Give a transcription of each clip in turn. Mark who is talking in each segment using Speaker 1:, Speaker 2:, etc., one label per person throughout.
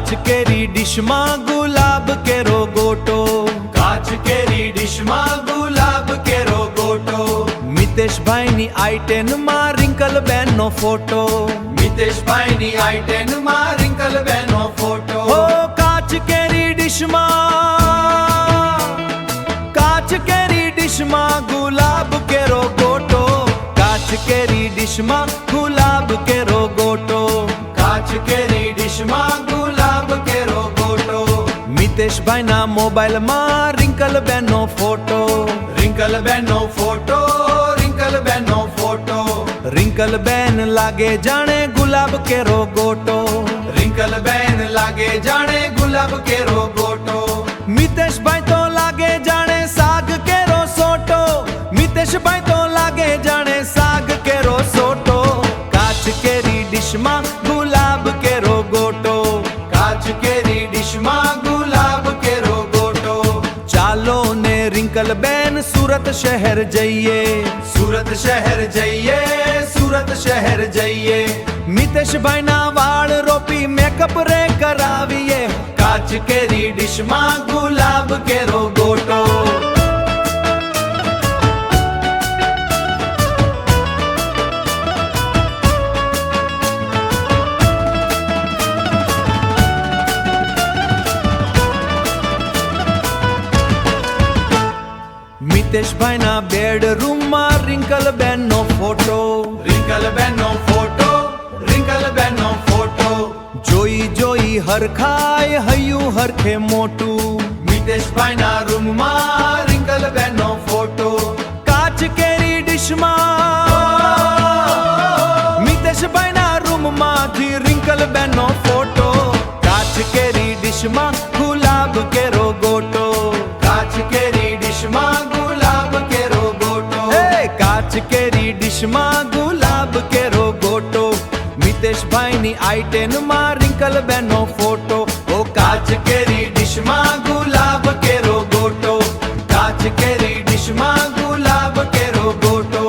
Speaker 1: काच केरी डिश में गुलाब केरो गोटो,
Speaker 2: काच केरी डिश में गुलाब केरो गोटो।
Speaker 1: मितेश भाई नी I10 में रिंकल बेन नो फोटो,
Speaker 2: मितेश भाई नी I10 में रिंकल बेन नो फोटो।
Speaker 1: हो काच केरी डिश में, काच केरी डिश में गुलाब केरो गोटो, काच केरी डिश में गुलाब केरो गोटो,
Speaker 2: काच केरी डिश में गुलाब केरो गोटो।
Speaker 1: मितेश भाई ना मोबाइल में रिंकल बेन नो फोटो,
Speaker 2: रिंकल बेन नो फोटो, रिंकल बेन नो फोटो।
Speaker 1: रिंकल बेन लागे जाने गुलाब केरो गोटो,
Speaker 2: रिंकल बेन लागे जाने गुलाब केरो गोटो।
Speaker 1: मितेश भाई तो लागे जाने साग केरो सोटो, मितेश भाई तो लागे जाने साग केरो सोटो। काच केरी डिश में गुलाब केरो गोटो,
Speaker 2: काच केरी डिश में गुलाब केरो गोटो।
Speaker 1: चालो ने रिंकल बेन सूरत शहर जइए,
Speaker 2: सूरत शहर जइए, सूरत शहर जइए।
Speaker 1: मितेश भाई ना वाल रोपी मेकअप रे कराविए,
Speaker 2: काच केरी डिश में गुलाब केरो गोटो।
Speaker 1: मितेश भाई ना बेडरूम में रिंकल बेन नो फोटो,
Speaker 2: रिंकल बेन नो फोटो, रिंकल बेन नो फोटो।
Speaker 1: जोई जोई हर खाए हयू हरखे मोटू,
Speaker 2: मितेश भाई ना रूम में रिंकल बेन नो फोटो।
Speaker 1: काच केरी डिश में, मितेश भाई ना रूम में थी रिंकल बेन नो फोटो, काच केरी डिश में गुलाब केरो गोटो,
Speaker 2: काच केरी डिश में गुलाब केरो गोटो।
Speaker 1: काच केरी डिश में गुलाब केरो गोटो। मितेश भाई नी I10 में रिंकल बेन नो फोटो, ओ
Speaker 2: काच केरी डिश में गुलाब केरो गोटो, काच केरी डिश में गुलाब केरो गोटो।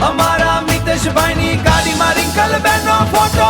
Speaker 1: हमारा मितेश भाई नी गाड़ी में रिंकल बेन नो फोटो।